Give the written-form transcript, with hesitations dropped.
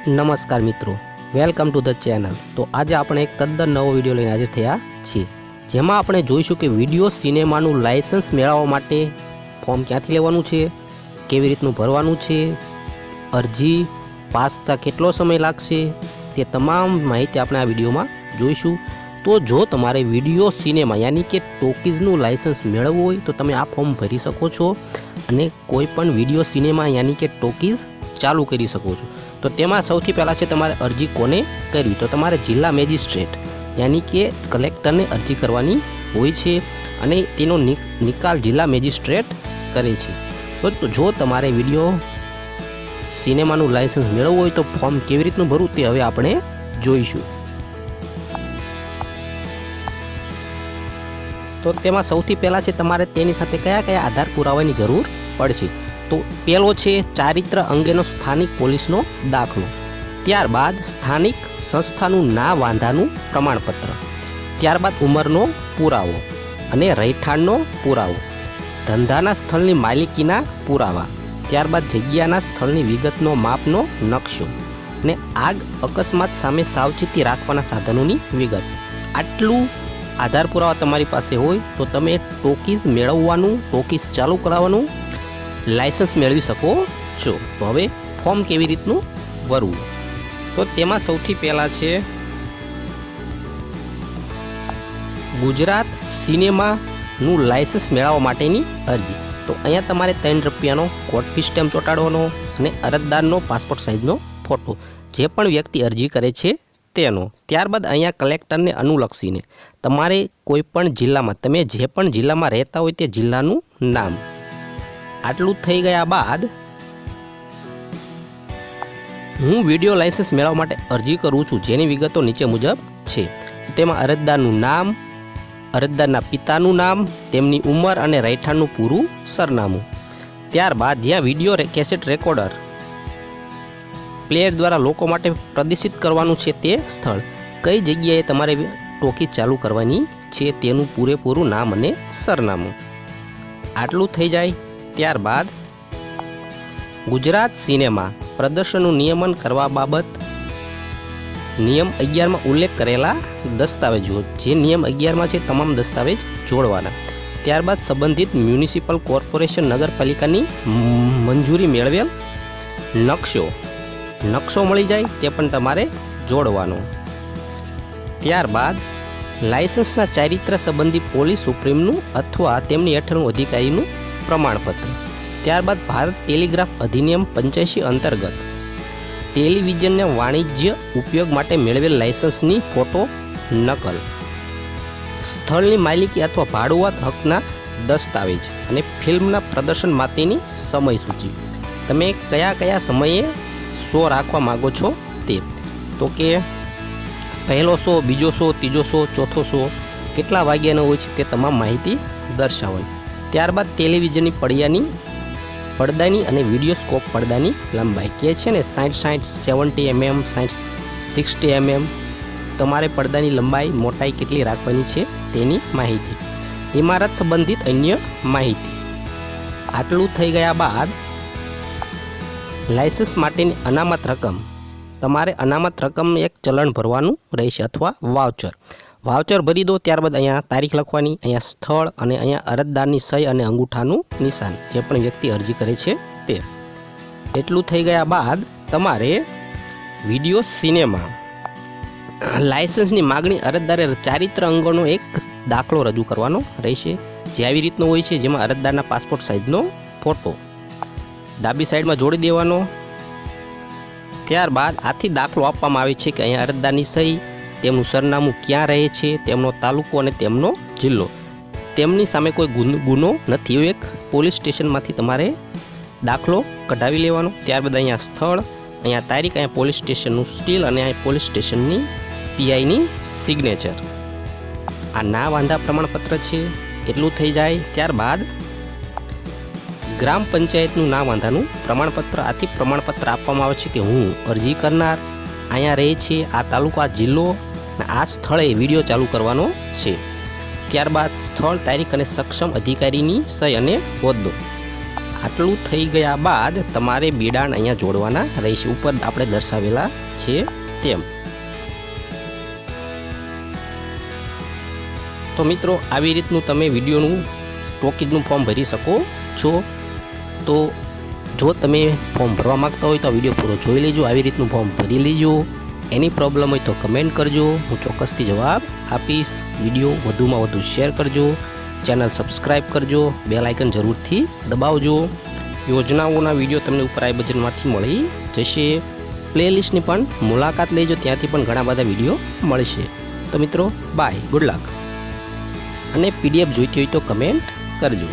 નમસ્કાર મિત્રો, welcome to the channel. તો આજે આપણે એક તદ્દન નવો વિડીયો લઈને હાજર થયા છીએ, જેમાં આપણે જોઈશું કે વિડીયો સિનેમાનું લાયસન્સ મેળવવા માટે ફોર્મ ક્યાંથી લેવાનું છે, કેવી રીતનું ભરવાનું છે, અરજી પાસ થતાં કેટલો સમય લાગશે, તે તમામ માહિતી આપણે આ વિડીયોમાં જોઈશું। તો જો તમારે વિડીયો સિનેમા યાની કે ટોકીઝનું લાયસન્સ મેળવવું હોય તો તમે આ ફોર્મ ભરી શકો છો અને કોઈ પણ વિડીયો સિનેમા યાની કે ટોકીઝ ચાલુ કરી શકો છો। તો તેમાં સૌથી પહેલાં છે તમારે અરજી કોને કરવી, તો તમારે જિલ્લા મેજિસ્ટ્રેટ યાની કે કલેક્ટરને અરજી કરવાની હોય છે અને તેનો નિકાલ જિલ્લા મેજિસ્ટ્રેટ કરે છે। તો જો તમારે વિડીયો સિનેમાનું લાયસન્સ મેળવવું હોય તો ફોર્મ કેવી રીતનું ભરવું તે હવે આપણે જોઈશું। તો તેમાં સૌથી પહેલાં છે તમારે તેની સાથે કયા કયા આધાર પુરાવાની જરૂર પડશે। તો પહેલો છે ચારિત્ર અંગેનો સ્થાનિક પોલીસનો દાખલો, ત્યારબાદ સ્થાનિક સંસ્થાનું ના વાંધાનું પ્રમાણપત્ર, ત્યારબાદ ઉંમરનો પુરાવો અને રહેઠાણનો પુરાવો, ધંધાના સ્થળની માલિકીના પુરાવા, ત્યારબાદ જગ્યાના સ્થળની વિગતનો માપનો નકશો અને આગ અકસ્માત સામે સાવચેતી રાખવાના સાધનોની વિગત। આટલું આધાર પુરાવા તમારી પાસે હોય તો તમે ટોકીઝ મેળવવાનું, ટોકીઝ ચાલુ કરાવવાનું લાયસન્સ મેળવી શકો છો। તો હવે ફોર્મ કેવી રીતનું ભરવું, તો તેમાં સૌથી પહેલાં છે ગુજરાત સિનેમાનું લાયસન્સ મેળવવા માટેની અરજી। તો અહીંયા તમારે 3 રૂપિયાનો કોર્ટ ફી સ્ટેમ્પ ચોંટાડવાનો અને અરજદારનો પાસપોર્ટ સાઇઝનો ફોટો, જે પણ વ્યક્તિ અરજી કરે છે તેનો। ત્યારબાદ અહીંયા કલેક્ટરને અનુલક્ષીને તમારે કોઈ પણ જિલ્લામાં, તમે જે પણ જિલ્લામાં રહેતા હોય તે જિલ્લાનું નામ। આટલું થઈ ગયા બાદ હું વિડીયો લાયસન્સ મેળવવા માટે અરજી કરું છું, જેની વિગતો નીચે મુજબ છે। તેમાં અરજદારનું નામ, અરજદારના પિતાનું નામ, તેમની ઉંમર અને રહેઠાણનું પૂરું સરનામું। ત્યારબાદ જ્યાં વિડીયો કેસેટ રેકોર્ડર પ્લેયર દ્વારા લોકો માટે પ્રદર્શિત કરવાનું છે તે સ્થળ, કઈ જગ્યાએ તમારે ટોકીઝ ચાલુ કરવાની છે તેનું પૂરેપૂરું નામ અને સરનામું। આટલું થઈ જાય ત્યારબાદ ગુજરાત સિનેમા પ્રદર્શનનું નિયમન કરવા બાબત નિયમ 11માં ઉલ્લેખ કરેલા દસ્તાવેજો, જે નિયમ 11માં છે તમામ દસ્તાવેજ જોડવાના। ત્યારબાદ સંબંધિત મ્યુનિસિપલ કોર્પોરેશન નગરપાલિકાની મંજૂરી મેળવેલ નકશો મળી જાય તે પણ તમારે જોડવાનો। ત્યારબાદ લાયસન્સના ચારિત્ર સંબંધી પોલીસ સુપ્રીમનું અથવા તેમની હેઠળનું અધિકારીનું પ્રમાણપત્ર। ત્યારબાદ ભારત ટેલિગ્રાફ અધિનિયમ 85 અંતર્ગત ટેલિવિઝનના વાણિજ્ય ઉપયોગ માટે મેળવેલ લાયસન્સની ફોટો નકલ, સ્થળની માલિકી અથવા ભાડુઆત હકના દસ્તાવેજ અને ફિલ્મના પ્રદર્શન માટેની સમયસૂચિ, તમે કયા કયા સમયે શો રાખવા માગો છો તે, તો કે પહેલો શો, બીજો શો, ત્રીજો શો, ચોથો શો, કેટલા વાગ્યાનો હોય છે તે તમામ માહિતી દર્શાવવાની। ત્યારબાદ ટેલિવિઝનની પડદાની અને વિડીયોસ્કોપ પડદાની લંબાઈ, કે છે ને 60 70 mm, 60 mm, તમારે પડદાની લંબાઈ, મોટાઈ કેટલી રાખવાની છે તેની માહિતી, ઇમારત સંબંધિત અન્ય માહિતી। આટલું થઈ ગયા બાદ લાયસન્સ માટેની અનામત રકમ, તમારે અનામત રકમ એક ચલણ ભરવાનું રહેશે અથવા વાઉચર ભરી દો। ત્યારબાદ અહીંયા તારીખ લખવાની, અહીંયા સ્થળ અને અહીંયા અરજદારની સહી અને અંગૂઠાનું નિશાન, જે પણ વ્યક્તિ અરજી કરે છે તે। એટલું થઈ ગયા બાદ તમારે વિડીયો સિનેમા લાયસન્સની માગણી અરજદારે ચારિત્ર અંગોનો એક દાખલો રજૂ કરવાનો રહેશે, જે આવી રીતનો હોય છે, જેમાં અરજદારના પાસપોર્ટ સાઇઝનો ફોટો ડાબી સાઈડમાં જોડી દેવાનો। ત્યારબાદ આથી દાખલો આપવામાં આવે છે કે અહીંયા અરજદારની સહી, તેમનું સરનામું ક્યાં રહે છે, તેમનો તાલુકો અને તેમનો જિલ્લો, તેમની સામે કોઈ ગુનો નથી, એવું એક પોલીસ સ્ટેશનમાંથી તમારે દાખલો કઢાવી લેવાનો। ત્યારબાદ અહીંયા સ્થળ, અહીંયા તારીખ, અહીંયા પોલીસ સ્ટેશનનું સ્ટીલ અને અહીંયા પોલીસ સ્ટેશનની પીઆઈની સિગ્નેચર। આ ના વાંધા પ્રમાણપત્ર છે। એટલું થઈ જાય ત્યારબાદ ગ્રામ પંચાયતનું ના વાંધાનું પ્રમાણપત્ર, આથી પ્રમાણપત્ર આપવામાં આવે છે કે હું અરજી કરનાર અહીંયા રહે છે, આ તાલુકો, આ જિલ્લો અને આ સ્થળે વિડીયો ચાલુ કરવાનો છે। ત્યારબાદ સ્થળ, તારીખ અને સક્ષમ અધિકારીની સહી અને હોદ્દો, આટલું થઈ ગયા બાદ તમારે બિડાણ અહીંયા જોડવાના રહેશે, ઉપર આપણે દર્શાવેલા છે તેમ. તો મિત્રો આવી રીતનું તમે વિડીયોનું સ્ટોકીજનું ફોર્મ ભરી શકો છો. તો જો તમે ફોર્મ ભરવા માગતા હોય તો આ વિડીયો પૂરો જોઈ લેજો, આવી રીતનું ફોર્મ ભરી લેજો. એની પ્રોબ્લેમ હોય તો કમેન્ટ કરજો, હું ચોક્કસથી જવાબ આપીશ. વિડીયો વધુમાં વધુ શેર કરજો, ચેનલ સબસ્ક્રાઈબ કરજો, બેલ આઇકન જરૂરથી દબાવજો. યોજનાઓના વિડીયો તમને ઉપર આઈ બટનમાંથી મળી જશે. પ્લેલિસ્ટની પણ મુલાકાત લેજો, ત્યાંથી પણ ઘણા બધા વિડીયો મળશે. તો મિત્રો બાય, ગુડ લક. અને PDF જોઈતી હોય તો કમેન્ટ કરજો.